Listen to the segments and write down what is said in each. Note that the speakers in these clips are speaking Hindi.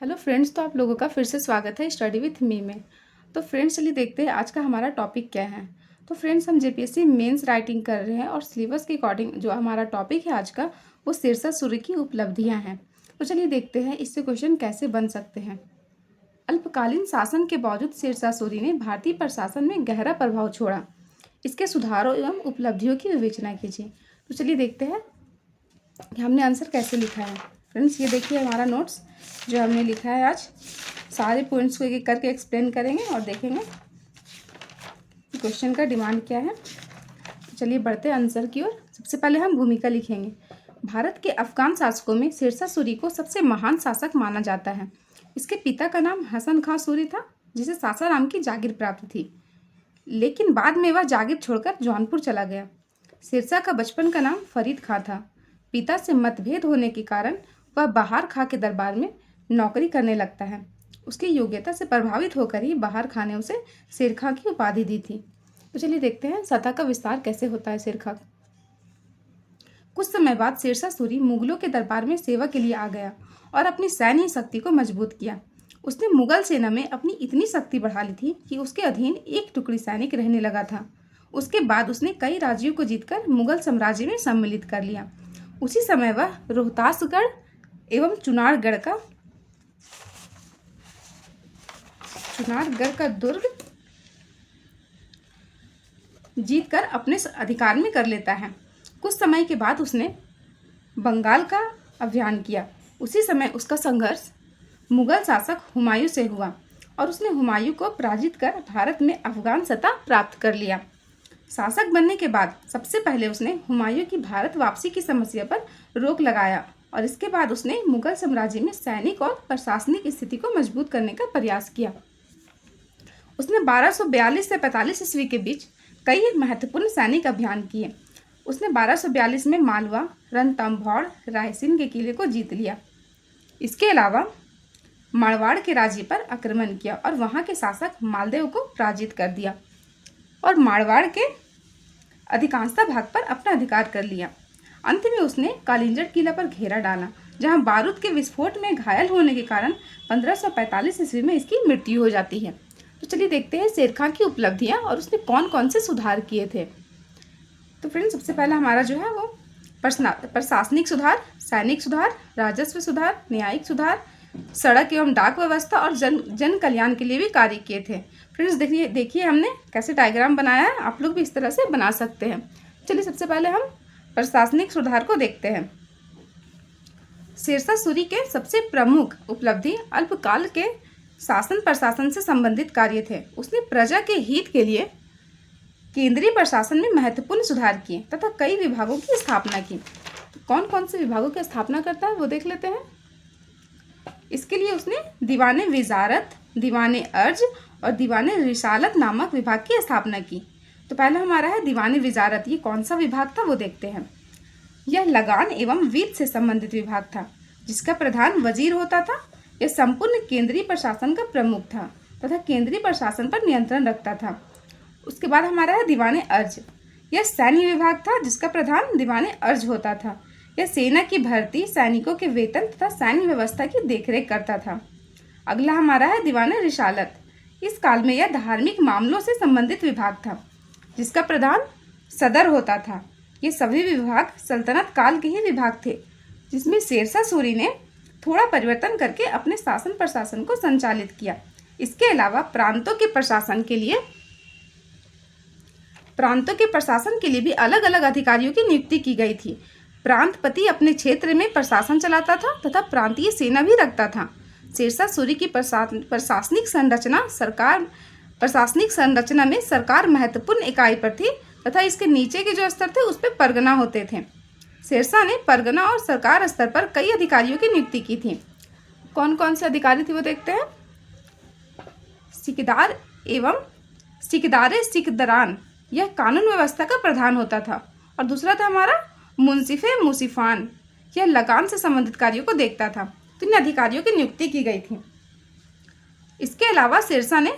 हेलो फ्रेंड्स, तो आप लोगों का फिर से स्वागत है स्टडी विथ मी में। तो फ्रेंड्स, चलिए देखते हैं आज का हमारा टॉपिक क्या है। तो फ्रेंड्स, हम जेपीएससी मेंस राइटिंग कर रहे हैं और सिलेबस के अकॉर्डिंग जो हमारा टॉपिक है आज का वो सिरसा सूरी की उपलब्धियां हैं। तो चलिए देखते हैं इससे क्वेश्चन कैसे बन सकते हैं। अल्पकालीन शासन के बावजूद सिरसा सूरी ने भारतीय प्रशासन में गहरा प्रभाव छोड़ा। इसके सुधारों एवं उपलब्धियों की विवेचना कीजिए। तो चलिए देखते हैं कि हमने आंसर कैसे लिखा है। फ्रेंड्स, ये देखिए हमारा नोट्स जो हमने लिखा है। आज सारे पॉइंट्स को एक एक करके एक्सप्लेन करेंगे और देखेंगे क्वेश्चन का डिमांड क्या है। चलिए बढ़ते हैं आंसर की ओर। सबसे पहले हम भूमिका लिखेंगे। भारत के अफगान शासकों में सिरसा सूरी को सबसे महान शासक माना जाता है। इसके पिता का नाम हसन खां सूरी था, जिसे सासाराम की जागीर प्राप्त थी, लेकिन बाद में वह जागीर छोड़कर जौनपुर चला गया। सिरसा का बचपन का नाम फरीद खां था। पिता से मतभेद होने के कारण वह बहार खां के दरबार में नौकरी करने लगता है। उसकी योग्यता से प्रभावित होकर ही बहार खां ने उसे शेर खां की उपाधि दी थी। तो चलिए देखते हैं सत्ता का विस्तार कैसे होता है शेर खां। कुछ समय बाद सिरसा सूरी मुगलों के दरबार में सेवा के लिए आ गया और अपनी सैन्य शक्ति को मजबूत किया। उसने मुगल सेना में अपनी इतनी शक्ति बढ़ा ली थी कि उसके अधीन एक टुकड़ी सैनिक रहने लगा था। उसके बाद उसने कई राज्यों को जीतकर मुगल साम्राज्य में सम्मिलित कर लिया। उसी समय वह रोहतासगढ़ एवं चुनारगढ़ का दुर्ग जीतकर अपने अधिकार में कर लेता है। कुछ समय के बाद उसने बंगाल का अभियान किया। उसी समय उसका संघर्ष मुगल शासक हुमायूं से हुआ और उसने हुमायूं को पराजित कर भारत में अफगान सत्ता प्राप्त कर लिया। शासक बनने के बाद सबसे पहले उसने हुमायूं की भारत वापसी की समस्या पर रोक लगाया और इसके बाद उसने मुगल साम्राज्य में सैनिक और प्रशासनिक स्थिति को मजबूत करने का प्रयास किया। उसने 1242 से 45 ईस्वी के बीच कई महत्वपूर्ण सैनिक अभियान किए। उसने 1242 में मालवा, रणथंभौर, रायसेन के किले को जीत लिया। इसके अलावा मारवाड़ के राज्य पर आक्रमण किया और वहां के शासक मालदेव को पराजित कर दिया और मारवाड़ के अधिकांशता भाग पर अपना अधिकार कर लिया। अंत में उसने कालिंजर किला पर घेरा डाला, जहां बारूद के विस्फोट में घायल होने के कारण 1545 ईस्वी में इसकी मृत्यु हो जाती है। तो चलिए देखते हैं शेर खां की उपलब्धियां और उसने कौन कौन से सुधार किए थे। तो फ्रेंड्स, सबसे पहला हमारा जो है वो प्रशासनिक सुधार, सैनिक सुधार, राजस्व सुधार, न्यायिक सुधार, सड़क एवं डाक व्यवस्था और जन कल्याण के लिए भी कार्य किए थे। फ्रेंड्स, देखिए हमने कैसे डायग्राम बनाया है। आप लोग भी इस तरह से बना सकते हैं। चलिए सबसे पहले हम प्रशासनिक सुधार को देखते हैं। सिरसा सूरी के सबसे प्रमुख उपलब्धि अल्पकाल के शासन प्रशासन से संबंधित कार्य थे। उसने प्रजा के हित के लिए केंद्रीय प्रशासन में महत्वपूर्ण सुधार किए तथा कई विभागों की स्थापना की। कौन कौन से विभागों की स्थापना करता है वो देख लेते हैं। इसके लिए उसने दीवाने विजारत, दीवाने अर्ज और दीवाने रिसालत नामक विभाग की स्थापना की। तो पहला हमारा है दीवाने विजारत। ये कौन सा विभाग था वो देखते हैं। यह लगान एवं वित्त से संबंधित विभाग था, जिसका प्रधान वजीर होता था। यह संपूर्ण केंद्रीय प्रशासन का प्रमुख था तथा केंद्रीय प्रशासन पर नियंत्रण रखता था। उसके बाद हमारा है दीवाने अर्ज। यह सैन्य विभाग था, जिसका प्रधान दीवाने अर्ज होता था। यह सेना की भर्ती, सैनिकों के वेतन तथा सैन्य व्यवस्था की देखरेख करता था। अगला हमारा है दीवाने रिसालत। इस काल में यह धार्मिक मामलों से संबंधित विभाग था, जिसका प्रधान सदर होता था। ये सभी विभाग सल्तनत काल के ही विभाग थे, जिसमें शेरशाह सूरी ने थोड़ा परिवर्तन करके अपने शासन प्रशासन को संचालित किया। इसके अलावा प्रांतों के प्रशासन के लिए भी अलग अलग अधिकारियों की नियुक्ति की गई थी। प्रांतपति अपने क्षेत्र में प्रशासन चलाता था तथा प्रांतीय सेना भी रखता था। शेरशाह सूरी की प्रशासनिक संरचना में सरकार महत्वपूर्ण इकाई पर थी तथा इसके नीचे के जो स्तर थे उस पर परगना होते थे। शेरशाह ने परगना और सरकार स्तर पर कई अधिकारियों की नियुक्ति की थी। कौन कौन से अधिकारी थे वो देखते हैं। सिकदारान, यह कानून व्यवस्था का प्रधान होता था। और दूसरा था हमारा मुंसिफान, यह लगान से संबंधित कार्यों को देखता था। तो इन अधिकारियों की नियुक्ति की गई थी। इसके अलावा शेरशाह ने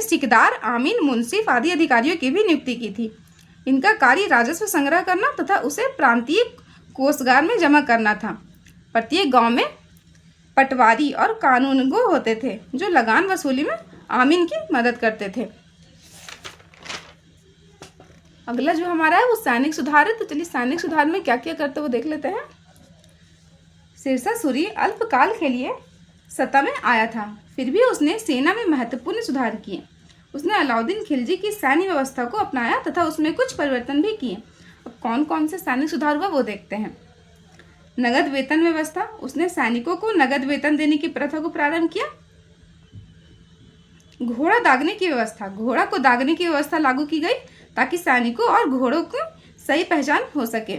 सिकदार, आमीन, मुंसिफ आदि अधिकारियों की भी नियुक्ति की थी। इनका कार्य राजस्व संग्रह करना तथा उसे प्रांतीय कोषागार में जमा करना था। प्रत्येक गांव में पटवारी और कानूनगो होते थे जो लगान वसूली में आमीन की मदद करते थे। अगला जो हमारा है वो सैनिक सुधार है। तो चलिए सैनिक सुधार में क्या क्या करते वो देख लेते हैं। शेरशाह सूरी अल्पकाल के लिए सत्ता में आया था, फिर भी उसने सेना में महत्वपूर्ण सुधार किए। उसने अलाउद्दीन खिलजी की सैन्य व्यवस्था को अपनाया तथा उसमें कुछ परिवर्तन भी किए। अब कौन कौन से सैनिक सुधार हुआ वो देखते हैं। नगद वेतन व्यवस्था, उसने सैनिकों को नगद वेतन देने की प्रथा को प्रारंभ किया। घोड़ा दागने की व्यवस्था, घोड़ा को दागने की व्यवस्था लागू की गई ताकि सैनिकों और घोड़ों की सही पहचान हो सके।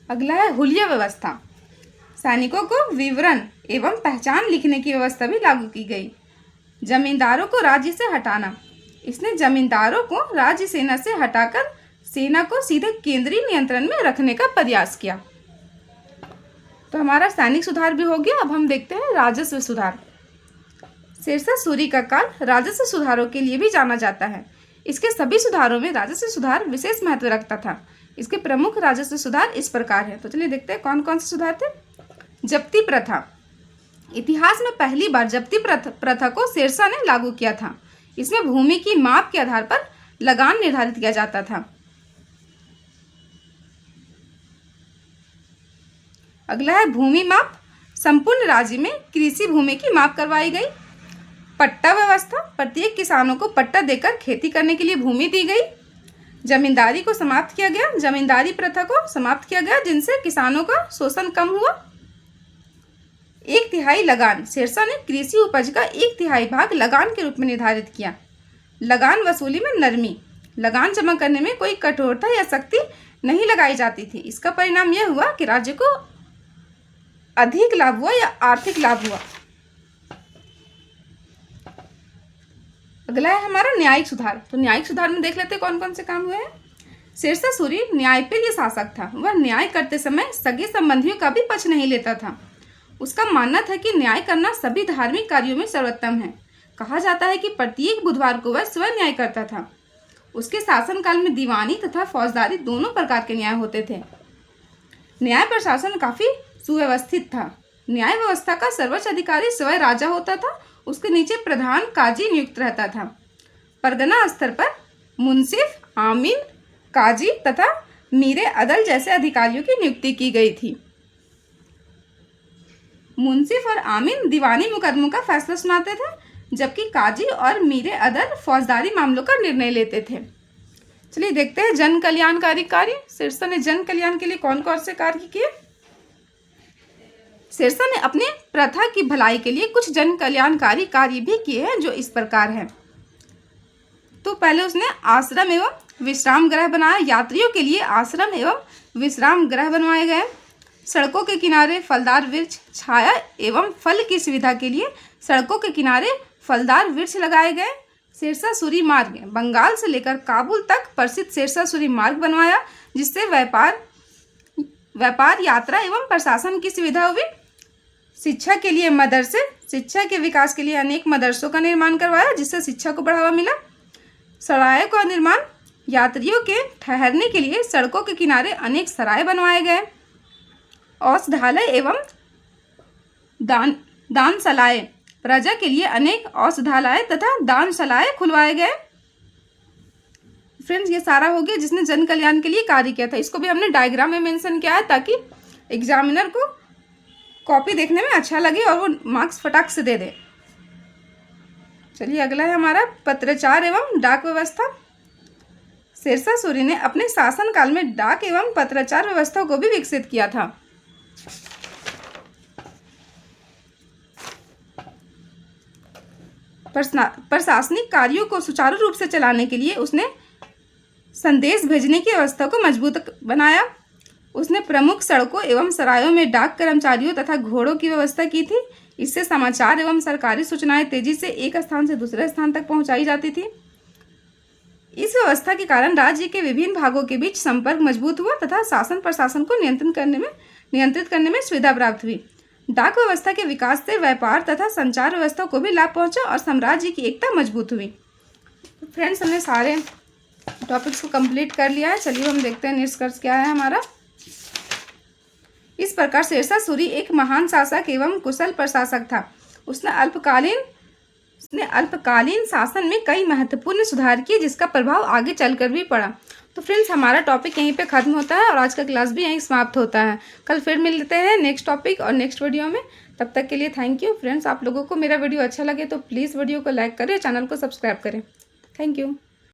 अगला है हुलिया व्यवस्था, सैनिकों को विवरण एवं पहचान लिखने की व्यवस्था भी लागू की गई। जमींदारों को राज्य से हटाना, इसने जमींदारों को राज्य सेना से हटाकर सेना को सीधे केंद्रीय नियंत्रण में रखने का प्रयास किया। तो हमारा सैनिक सुधार भी हो गया। अब हम देखते हैं राजस्व सुधार। शेरशाह सूरी का काल राजस्व सुधारों के लिए भी जाना जाता है। इसके सभी सुधारों में राजस्व सुधार विशेष महत्व रखता था। इसके प्रमुख राजस्व सुधार इस प्रकार है। तो चलिए देखते हैं कौन कौन से सुधार थे। जब्ती प्रथा, इतिहास में पहली बार जब्ती प्रथा को शेरशाह ने लागू किया था। इसमें भूमि की माप के आधार पर लगान निर्धारित किया जाता था। अगला है भूमि माप, संपूर्ण राज्य में कृषि भूमि की माप करवाई गई। पट्टा व्यवस्था, प्रत्येक किसानों को पट्टा देकर खेती करने के लिए भूमि दी गई। जमींदारी को समाप्त किया गया, जमींदारी प्रथा को समाप्त किया गया जिनसे किसानों का शोषण कम हुआ। 1/3 लगान, शेरशाह ने कृषि उपज का 1/3 भाग लगान के रूप में निर्धारित किया। लगान वसूली में नरमी, लगान जमा करने में कोई कठोरता या सख्ती नहीं लगाई जाती थी। इसका परिणाम यह हुआ कि राज्य को अधिक लाभ हुआ या आर्थिक लाभ हुआ। अगला है हमारा न्यायिक सुधार। तो न्यायिक सुधार में देख लेते हैं कौन कौन से काम हुए हैं। शेरशाह सूरी न्यायप्रिय शासक था। वह न्याय करते समय सगे संबंधियों का भी पक्ष नहीं लेता था। उसका मानना था कि न्याय करना सभी धार्मिक कार्यों में सर्वोत्तम है। कहा जाता है कि प्रत्येक बुधवार को वह स्वयं न्याय करता था। उसके शासनकाल में दीवानी तथा फौजदारी दोनों प्रकार के न्याय होते थे। न्याय प्रशासन काफी सुव्यवस्थित था। न्याय व्यवस्था का सर्वोच्च अधिकारी स्वयं राजा होता था। उसके नीचे प्रधान काजी नियुक्त रहता था। परगना स्तर पर मुंसिफ, आमीन, काजी तथा मीरे अदल जैसे अधिकारियों की नियुक्ति की गई थी। मुंसिफ और आमीन दीवानी मुकदमों का फैसला सुनाते थे, जबकि काजी और मीरे अदल फौजदारी मामलों का निर्णय लेते थे। चलिए देखते हैं जन कल्याणकारी कार्य। शेरशाह ने जन कल्याण के लिए कौन कौन से कार्य किए। शेरशाह ने अपने प्रथा की भलाई के लिए कुछ जन कल्याणकारी कार्य भी किए हैं जो इस प्रकार है। तो पहले उसने आश्रम एवं विश्राम गृह बनाया। यात्रियों के लिए आश्रम एवं विश्राम गृह बनवाए गए। सड़कों के किनारे फलदार वृक्ष, छाया एवं फल की सुविधा के लिए सड़कों के किनारे फलदार वृक्ष लगाए गए। शेरशाह सूरी मार्ग, बंगाल से लेकर काबुल तक प्रसिद्ध शेरशाह सूरी मार्ग बनवाया, जिससे व्यापार, यात्रा एवं प्रशासन की सुविधा हुई। शिक्षा के लिए मदरसे, शिक्षा के विकास के लिए अनेक मदरसों का निर्माण करवाया, जिससे शिक्षा को बढ़ावा मिला। सरायों का निर्माण, यात्रियों के ठहरने के लिए सड़कों के किनारे अनेक सराय बनवाए गए। औषधालय एवं दानशालाएं, प्रजा के लिए अनेक औषधालय तथा दानशालाएं खुलवाए गए। फ्रेंड्स, ये सारा हो गया जिसने जन कल्याण के लिए कार्य किया था। इसको भी हमने डायग्राम में मेंशन किया है ताकि एग्जामिनर को कॉपी देखने में अच्छा लगे और वो मार्क्स फटाक से दे दे। चलिए अगला है हमारा पत्राचार एवं डाक व्यवस्था। शेरशाह सूरी ने अपने शासनकाल में डाक एवं पत्राचार व्यवस्था को भी विकसित किया था। प्रशासनिक कार्यों को सुचारू रूप से चलाने के लिए उसने संदेश भेजने की व्यवस्था को मजबूत बनाया। उसने प्रमुख सड़कों एवं सरायों में डाक कर्मचारियों तथा घोड़ों की व्यवस्था की थी। इससे समाचार एवं सरकारी सूचनाएं तेजी से एक स्थान से दूसरे स्थान तक पहुंचाई जाती थी। इस व्यवस्था के कारण राज्य के विभिन्न भागों के बीच संपर्क मजबूत हुआ तथा शासन प्रशासन को नियंत्रित करने में सुविधा प्राप्त हुई। डाक व्यवस्था के विकास से व्यापार तथा संचार व्यवस्था को भी लाभ पहुंचा और साम्राज्य की एकता मजबूत हुई। तो फ्रेंड्स, हमने सारे टॉपिक्स को कंप्लीट कर लिया है। चलिए हम देखते हैं निष्कर्ष क्या है हमारा। इस प्रकार शेरशाह सूरी एक महान शासक एवं कुशल प्रशासक था। उसने अल्पकालीन शासन में कई महत्वपूर्ण सुधार किए, जिसका प्रभाव आगे चलकर भी पड़ा। तो फ्रेंड्स, हमारा टॉपिक यहीं पे ख़त्म होता है और आज का क्लास भी यहीं समाप्त होता है। कल फिर मिलते हैं नेक्स्ट टॉपिक और नेक्स्ट वीडियो में। तब तक के लिए थैंक यू फ्रेंड्स। आप लोगों को मेरा वीडियो अच्छा लगे तो प्लीज़ वीडियो को लाइक करें, चैनल को सब्सक्राइब करें। Thank you.